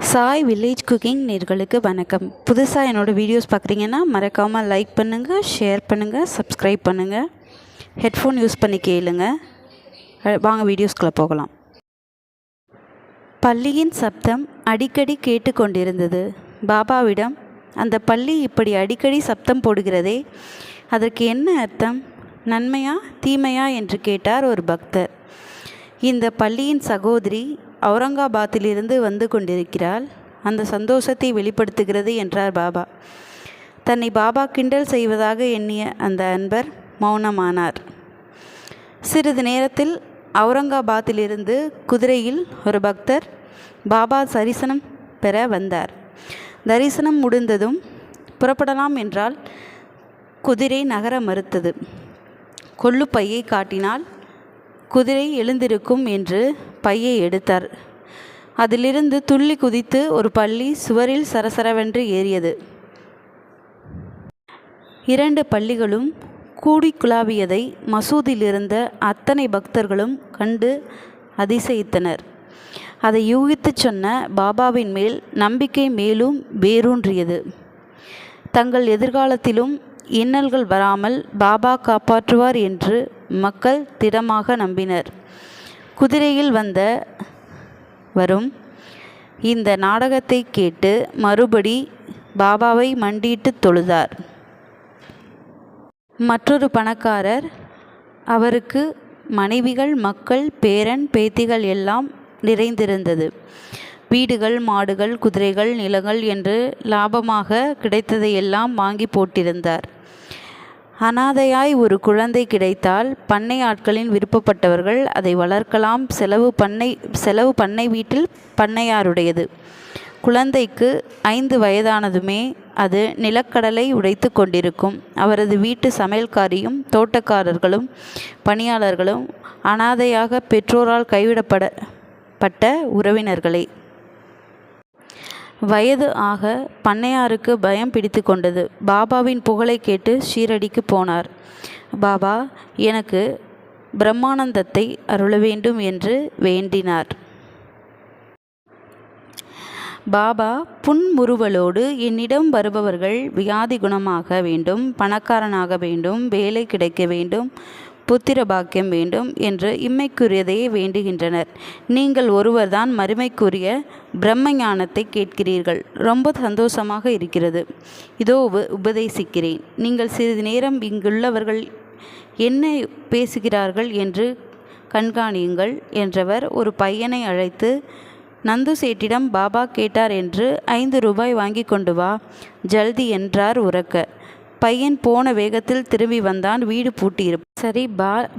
Sai village cooking நேர்களுக்கு வணக்கம். புதுசாக என்னோடய வீடியோஸ் பார்க்குறீங்கன்னா மறக்காமல் லைக் பண்ணுங்கள், ஷேர் பண்ணுங்கள், சப்ஸ்கிரைப் பண்ணுங்கள். ஹெட்ஃபோன் யூஸ் பண்ணி கேளுங்க. வாங்க வீடியோஸ்குள்ளே போகலாம். பல்லியின் சப்தம் அடிக்கடி கேட்டுக்கொண்டிருந்தது. பாபாவிடம், அந்த பல்லி இப்படி அடிக்கடி சப்தம் போடுகிறதே, அதற்கு என்ன அர்த்தம்? நன்மையா தீமையா என்று கேட்டார் ஒரு பக்தர். இந்த பல்லியின் சகோதரி அவுரங்காபாத்திலிருந்து வந்து கொண்டிருக்கிறாள். அந்த சந்தோஷத்தை வெளிப்படுத்துகிறது என்றார் பாபா. தன்னை பாபா கிண்டல் செய்வதாக எண்ணிய அந்த அன்பர் மௌனமானார். சிறிது நேரத்தில் அவுரங்காபாத்திலிருந்து குதிரையில் ஒரு பக்தர் பாபா தரிசனம் பெற வந்தார். தரிசனம் முடிந்ததும் புறப்படலாம் என்றால் குதிரை நகர மறுத்தது. கொள்ளு பையை காட்டினால் குதிரை எழுந்திருக்கும் என்று பையை எடுத்தார். அதிலிருந்து துள்ளி குதித்து ஒரு பல்லி சுவரில் சரசரவென்று ஏறியது. 2 பல்லிகளும் கூடி குழாவியதை மசூதியிலிருந்த அத்தனை பக்தர்களும் கண்டு அதிசயித்தனர். அதை யூகித்து சொன்ன பாபாவின் மேல் நம்பிக்கை மேலும் வேரூன்றியது. தங்கள் எதிர்காலத்திலும் இன்னல்கள் வராமல் பாபா காப்பாற்றுவார் என்று மக்கள் திடமாக நம்பினர். குதிரையில் வரும் இந்த நாடகத்தை கேட்டு மறுபடி பாபாவை மண்டியிட்டு தொழுதார். மற்றொரு பணக்காரர், அவருக்கு மனைவிகள், மக்கள், பேரன் பேத்திகள் எல்லாம் நிறைந்திருந்தது. வீடுகள், மாடுகள், குதிரைகள், நிலங்கள் என்று லாபமாக கிடைத்ததையெல்லாம் வாங்கி போட்டிருந்தார். அனாதையாய் ஒரு குழந்தை கிடைத்தால் பண்ணை ஆட்களின் விருப்பப்பட்டவர்கள் அதை வளர்க்கலாம். செலவு பண்ணை வீட்டில் பண்ணையாருடையது. குழந்தைக்கு 5 வயதானதுமே அது நிலக்கடலை உடைத்து கொண்டிருக்கும். அவரது வீட்டு சமையல்காரியும் தோட்டக்காரர்களும் பணியாளர்களும் அனாதையாக பெற்றோரால் கைவிடப்பட்ட உறவினர்களே. வயது ஆக பண்ணையாருக்கு பயம் பிடித்து கொண்டது. பாபாவின் புகழை கேட்டு ஷீரடிக்கு போனார். பாபா, எனக்கு பிரம்மானந்தத்தை அருள வேண்டும் என்று வேண்டினார். பாபா புன்முறுவலோடு, என்னிடம் வருபவர்கள் வியாதி குணமாக வேண்டும், பணக்காரனாக வேண்டும், வேலை கிடைக்க வேண்டும், புத்திர பாக்கியம் வேண்டும் என்று இம்மைக்குரியதையே வேண்டுகின்றனர். நீங்கள் ஒருவர்தான் மறுமைக்குரிய பிரம்ம ஞானத்தை கேட்கிறீர்கள். ரொம்ப சந்தோஷமாக இருக்கிறது. இதோ உபதேசிக்கிறேன். நீங்கள் சிறிது நேரம் இங்குள்ளவர்கள் என்ன பேசுகிறார்கள் என்று கண்காணியுங்கள் என்றவர் ஒரு பையனை அழைத்து, நந்து சேட்டிடம் பாபா கேட்டார் என்று 5 ரூபாய் வாங்கி கொண்டு வா, ஜல்தி என்றார் உரக்க. பையன் போன வேகத்தில் திரும்பி வந்தான். வீடு பூட்டியிருப்பான். சரி,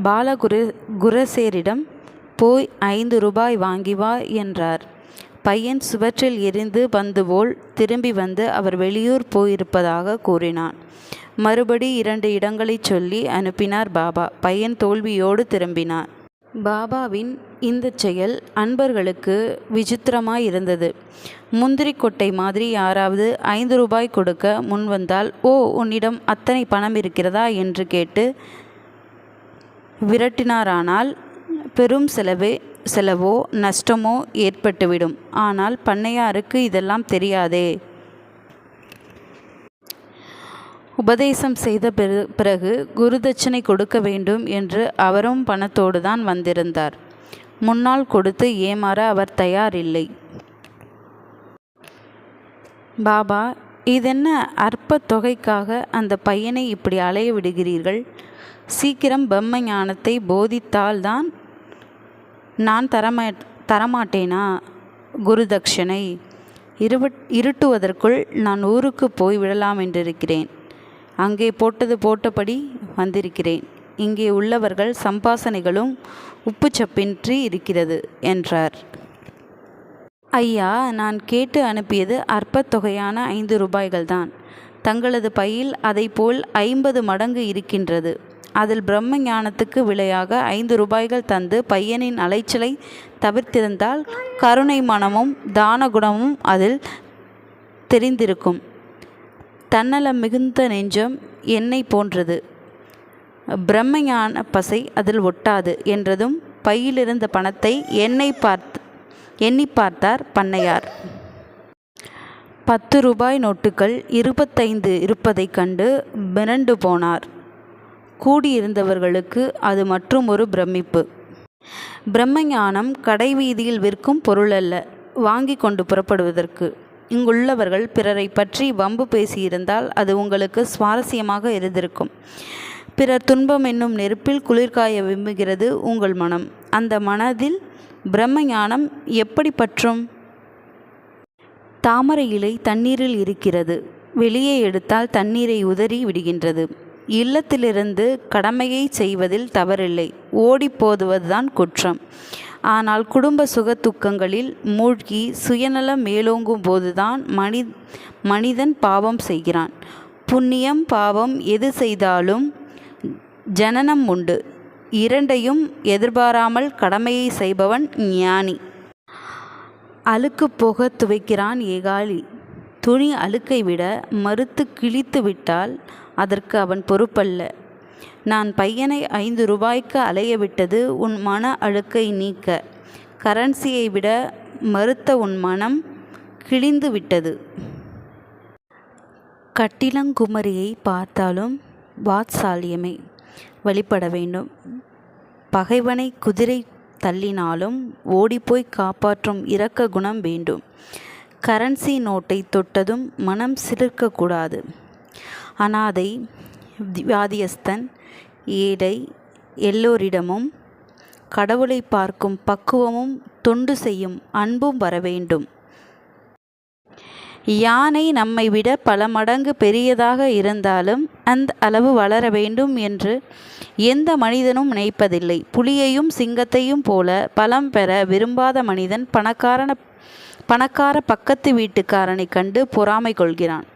பாலகுரசேரிடம் போய் 5 ரூபாய் வாங்கி வா என்றார். பையன் சுவற்றில் எரிந்து பந்து போல் திரும்பி வந்து அவர் வெளியூர் போயிருப்பதாக கூறினான். மறுபடி 2 இடங்களை சொல்லி அனுப்பினார் பாபா. பையன் தோல்வியோடு திரும்பினான். பாபாவின் இந்த செயல் அன்பர்களுக்கு விசித்திரமாய் இருந்தது. முந்திரி கொட்டை மாதிரி யாராவது 5 ரூபாய் கொடுக்க முன்வந்தால், ஓ, உன்னிடம் அத்தனை பணம் இருக்கிறதா என்று கேட்டு விரட்டினாரானால் பெரும் செலவோ நஷ்டமோ ஏற்பட்டுவிடும். ஆனால் பண்ணையாருக்கு இதெல்லாம் தெரியாதே. உபதேசம் செய்த பிறகு குருதட்சணை கொடுக்க வேண்டும் என்று அவரும் பணத்தோடு தான் வந்திருந்தார். முன்னால் கொடுத்து ஏமாற அவர் தயாரில்லை. பாபா, இதென்ன அற்ப தொகைக்காக அந்த பையனை இப்படி அலைய விடுகிறீர்கள்? சீக்கிரம் பிரம்ம ஞானத்தை போதித்தால்தான். நான் தரமாட்டேனா குருதட்சணை? இருட்டுவதற்குள் நான் ஊருக்கு போய் விடலாம் என்றிருக்கிறேன். அங்கே போட்டது போட்டபடி வந்திருக்கிறேன். இங்கே உள்ளவர்கள் சம்பாசனைகளும் உப்புச்சப்பின்றி இருக்கிறது என்றார். ஐயா, நான் கேட்டு அனுப்பியது அற்ப தொகையான 5 ரூபாய்கள்தான். தங்களது பையில் அதை போல் 50 மடங்கு இருக்கின்றது. அதில் பிரம்ம ஞானத்துக்கு விலையாக 5 ரூபாய்கள் தந்து பையனின் அலைச்சலை தவிர்த்திருந்தால் கருணை மனமும் தான குணமும் அதில் தெரிந்திருக்கும். தன்னலம் மிகுந்த நெஞ்சம் என்னை போன்றது. பிரம்மஞான பசை அதில் ஒட்டாது என்றதும் பையிலிருந்த பணத்தை எண்ணி பார்த்தார் பண்ணையார். ரூபாய் நோட்டுகள் 25 இருப்பதைக் கண்டு மிரண்டு போனார். கூடியிருந்தவர்களுக்கு அது மற்றும் ஒரு பிரமிப்பு. பிரம்மஞானம் கடைவீதியில் விற்கும் பொருளல்ல, வாங்கி கொண்டு புறப்படுவதற்கு. இங்குள்ளவர்கள் பிறரை பற்றி வம்பு பேசியிருந்தால் அது உங்களுக்கு சுவாரஸ்யமாக இருந்திருக்கும். பிறர் துன்பம் என்னும் நெருப்பில் குளிர்காய விரும்புகிறது உங்கள் மனம். அந்த மனதில் பிரம்மஞானம் எப்படி பற்றும்? தாமரை இலை தண்ணீரில் இருக்கிறது. வெளியே எடுத்தால் தண்ணீரை உதறி விடுகின்றது. இல்லத்திலிருந்து கடமையை செய்வதில் தவறில்லை, ஓடிப்போதுவதுதான் குற்றம். ஆனால் குடும்ப சுகத்துக்கங்களில் மூழ்கி சுயநலம் மேலோங்கும் போதுதான் மனிதன் பாவம் செய்கிறான். புண்ணியம் பாவம் எது செய்தாலும் ஜனனம் உண்டு. இரண்டையும் எதிர்பாராமல் கடமையை செய்பவன் ஞானி. அழுக்கு போக துவைக்கிறான் ஏகாலி. துணி அழுக்கை விட மறுத்து கிழித்து விட்டால் அதற்கு அவன் பொறுப்பல்ல. நான் பையனை 5 ரூபாய்க்கு அலைய விட்டது உன் மன அழுக்கை நீக்க. கரன்சியை விட மறுத்த உன் மனம் கிழிந்து விட்டது. கட்டிலங்குமரியை பார்த்தாலும் வாத்சால்யமே வழிபட வேண்டும். பகைவனை குதிரை தள்ளினாலும் ஓடிப்போய் காப்பாற்றும் இரக்க குணம் வேண்டும். கரன்சி நோட்டை தொட்டதும் மனம் சிலிர்க்கக்கூடாது. அனாதை, வியாதியஸ்தன், ஏழை எல்லோரிடமும் கடவுளை பார்க்கும் பக்குவமும் தொண்டு செய்யும் அன்பும் வர வேண்டும். யானை நம்மை விட பல மடங்கு பெரியதாக இருந்தாலும் அந்த அளவு வளர வேண்டும் என்று எந்த மனிதனும் நினைப்பதில்லை. புலியையும் சிங்கத்தையும் போல பலம் பெற விரும்பாத மனிதன் பணக்கார பக்கத்து வீட்டுக்காரனை கண்டு பொறாமை கொள்கிறான்.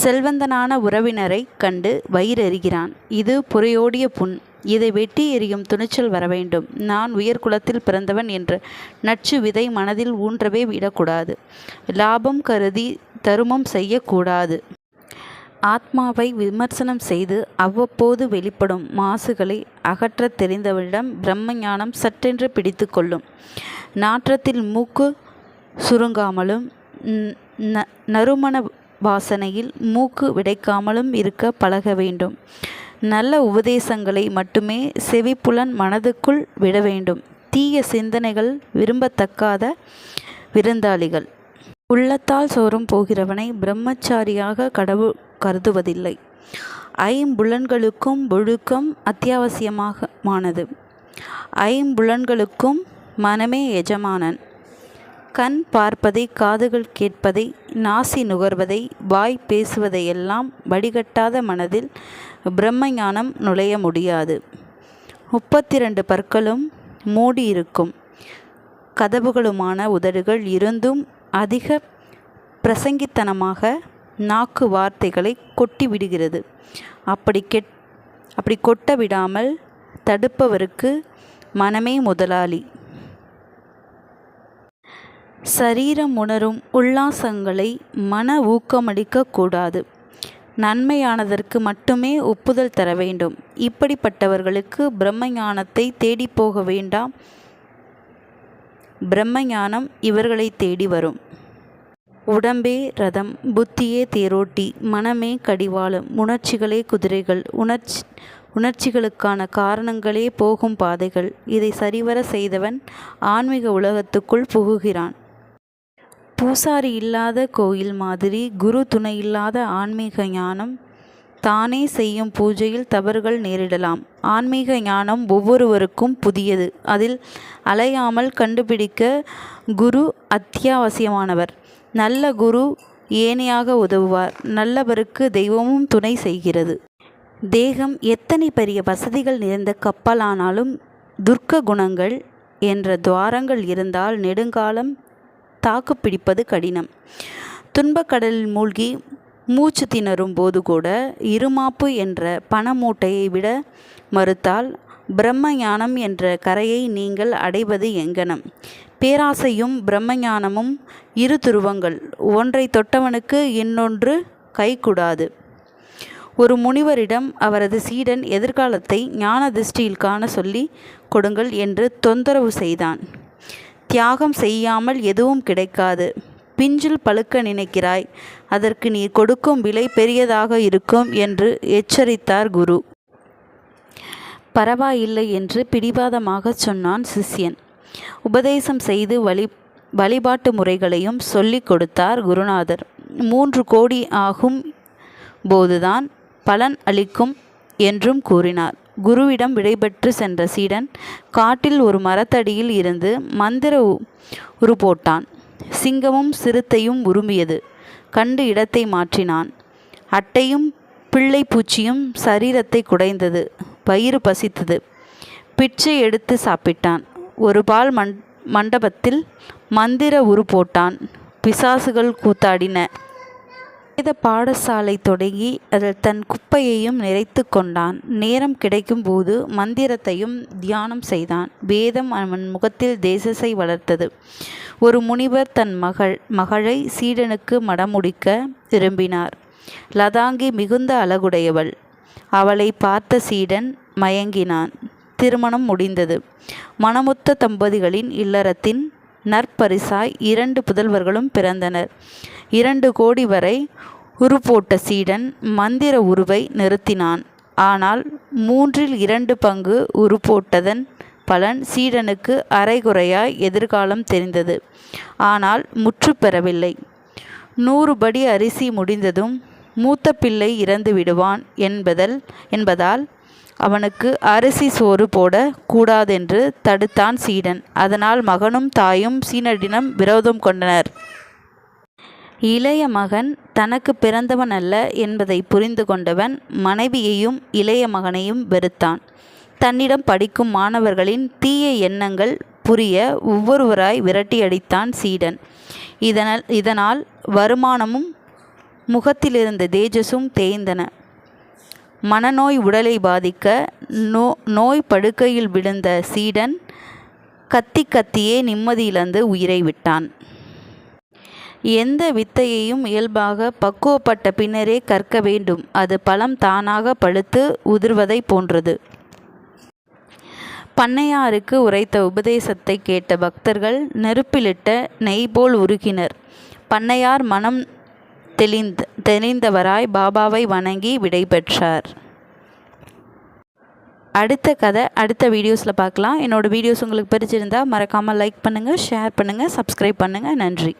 செல்வந்தனான உறவினரை கண்டு வயிறெறிகிறான். இது புரையோடிய புண். இதை வெட்டி எறியும் துணிச்சல் வர வேண்டும். நான் உயர்குலத்தில் பிறந்தவன் என்ற நச்சு விதை மனதில் ஊன்றவே விடக்கூடாது. லாபம் கருதி தருமம் செய்யக்கூடாது. ஆத்மாவை விமர்சனம் செய்து அவ்வப்போது வெளிப்படும் மாசுகளை அகற்றத் தெரிந்தவனிடம் பிரம்மஞானம் சற்றென்று பிடித்து கொள்ளும். நாற்றத்தில் மூக்கு சுருங்காமலும் நறுமண வாசனையில் மூக்கு விடைக்காமலும் இருக்க பழக வேண்டும். நல்ல உபதேசங்களை மட்டுமே செவிப்புலன் மனதுக்குள் விட வேண்டும். தீய சிந்தனைகள் விரும்பத்தக்காத விருந்தாளிகள். உள்ளத்தால் சோறும் போகிறவனை பிரம்மச்சாரியாக கடவுள் கருதுவதில்லை. ஐம்புலன்களுக்கும் ஒழுக்கம் அத்தியாவசியமானது. ஐம்புலன்களுக்கும் மனமே எஜமானன். கண் பார்ப்பதை, காதுகள் கேட்பதை, நாசி நுகர்வதை, வாய் பேசுவதையெல்லாம் வடிகட்டாத மனதில் பிரம்மஞானம் நுழைய முடியாது. 32 பற்களும் மூடியிருக்கும் கதவுகளுமான உதடுகள் இருந்தும் அதிக பிரசங்கித்தனமாக நாக்கு வார்த்தைகளை கொட்டி விடுகிறது. அப்படி கொட்ட விடாமல் தடுப்பவருக்கு மனமே முதலாளி. சரீரம் உணரும் உல்லாசங்களை மன ஊக்கமளிக்க கூடாது. நன்மையானதற்கு மட்டுமே ஒப்புதல் தர வேண்டும். இப்படிப்பட்டவர்களுக்கு பிரம்மஞானத்தை தேடி போக வேண்டாம். பிரம்மஞானம் இவர்களை தேடி வரும். உடம்பே ரதம், புத்தியே தேரோட்டி, மனமே கடிவாளம், உணர்ச்சிகளே குதிரைகள், உணர்ச்சிகளுக்கான காரணங்களே போகும் பாதைகள். இதை சரிவர செய்தவன் ஆன்மீக உலகத்துக்குள் புகுகிறான். பூசாரி இல்லாத கோயில் மாதிரி குரு துணையில்லாத ஆன்மீக ஞானம். தானே செய்யும் பூஜையில் தவறுகள் நேரிடலாம். ஆன்மீக ஞானம் ஒவ்வொருவருக்கும் புதியது. அதில் அலையாமல் கண்டுபிடிக்க குரு அத்தியாவசியமானவர். நல்ல குரு ஏனையாக உதவுவார். நல்லவருக்கு தெய்வமும் துணை செய்கிறது. தேகம் எத்தனை பெரிய வசதிகள் நிறைந்த கப்பலானாலும் துர்க்க குணங்கள் என்ற துவாரங்கள் இருந்தால் நெடுங்காலம் தாக்கு பிடிப்பது கடினம். துன்பக்கடலில் மூழ்கி மூச்சு திணறும் போது கூட இருமாப்பு என்ற பணமூட்டையை விட மறுத்தால் பிரம்மஞானம் என்ற கரையை நீங்கள் அடைவது எங்கனம்? பேராசையும் பிரம்மஞானமும் இரு துருவங்கள். ஒன்றை தொட்டவனுக்கு இன்னொன்று கைகூடாது. ஒரு முனிவரிடம் அவரது சீடன் எதிர்காலத்தை ஞான திருஷ்டியில் காண சொல்லி கொடுங்கள் என்று தொந்தரவு செய்தான். தியாகம் செய்யாமல் எதுவும் கிடைக்காது. பிஞ்சில் பழுக்க நினைக்கிறாய், அதற்கு நீ கொடுக்கும் விலை பெரியதாக இருக்கும் என்று எச்சரித்தார் குரு. பரவாயில்லை என்று பிடிவாதமாக சொன்னான் சிஷ்யன். உபதேசம் செய்து வழிபாட்டு முறைகளையும் சொல்லிக் கொடுத்தார் குருநாதர். 3 கோடி ஆகும் போதுதான் பலன் அளிக்கும் என்றும் கூறினார். குருவிடம் விடைபெற்று சென்ற சீடன் காட்டில் ஒரு மரத்தடியில் இருந்து மந்திர உரு போட்டான். சிங்கமும் சிறுத்தையும் உருமியது கண்டு இடத்தை மாற்றினான். அட்டையும் பிள்ளை பூச்சியும் சரீரத்தை குடைந்தது. வயிறு பசித்தது. பிச்சை எடுத்து சாப்பிட்டான். ஒரு பால் மண்டபத்தில் மந்திர உரு போட்டான். பிசாசுகள் கூத்தாடின. வேத பாடசாலை தொடங்கி அதில் தன் குப்பையையும் நிறைத்து கொண்டான். நேரம் கிடைக்கும் போது மந்திரத்தையும் தியானம் செய்தான். வேதம் அவன் முகத்தில் தேசத்தை வளர்த்தது. ஒரு முனிவர் தன் மகளை சீடனுக்கு மடமுடிக்க விரும்பினார். லதாங்கி மிகுந்த அழகுடையவள். அவளை பார்த்த சீடன் மயங்கினான். திருமணம் முடிந்தது. மணமுத்த தம்பதிகளின் இல்லறத்தின் நற்பரிசாய் 2 புதல்வர்களும் பிறந்தனர். 2 கோடி வரை உரு போட்ட சீடன் மந்திர உருவை நிறுத்தினான். ஆனால் 3/2 பங்கு உரு போட்டதன் பலன் சீடனுக்கு அரைகுறையாய் எதிர்காலம் தெரிந்தது. ஆனால் முற்று பெறவில்லை. 100 படி அரிசி முடிந்ததும் மூத்த பிள்ளை இறந்து விடுவான் என்பதால் அவனுக்கு அரிசி சோறு போட கூடாதென்று தடுத்தான் சீடன். அதனால் மகனும் தாயும் சீடனிடம் விரோதம் கொண்டனர். இளைய மகன் தனக்கு பிறந்தவன் அல்ல என்பதை புரிந்து கொண்டவன் மனைவியையும் இளைய மகனையும் வெறுத்தான். தன்னிடம் படிக்கும் மாணவர்களின் தீய எண்ணங்கள் புரிய ஒவ்வொருவராய் விரட்டியடித்தான் சீடன். இதனால் வருமானமும் முகத்திலிருந்த தேஜஸும் தேய்ந்தன. மனநோய் உடலை பாதிக்க நோய் படுக்கையில் விழுந்த சீடன் கத்தியே நிம்மதியிழந்து உயிரை விட்டான். எந்த வித்தையையும் இயல்பாக பக்குவப்பட்ட பின்னரே கற்க வேண்டும். அது பழம் தானாக பழுத்து உதிர்வதை போன்றது. பண்ணையாருக்கு உரைத்த உபதேசத்தை கேட்ட பக்தர்கள் நெருப்பிலிட்ட நெய் போல் உருகினர். பண்ணையார் மனம் தெளிந்தவராய் பாபாவை வணங்கி விடை பெற்றார். அடுத்த கதை அடுத்த வீடியோஸில் பார்க்கலாம். என்னோடய வீடியோஸ் உங்களுக்கு பிடிச்சிருந்தால் மறக்காமல் லைக் பண்ணுங்கள், ஷேர் பண்ணுங்கள், சப்ஸ்கிரைப் பண்ணுங்கள். நன்றி.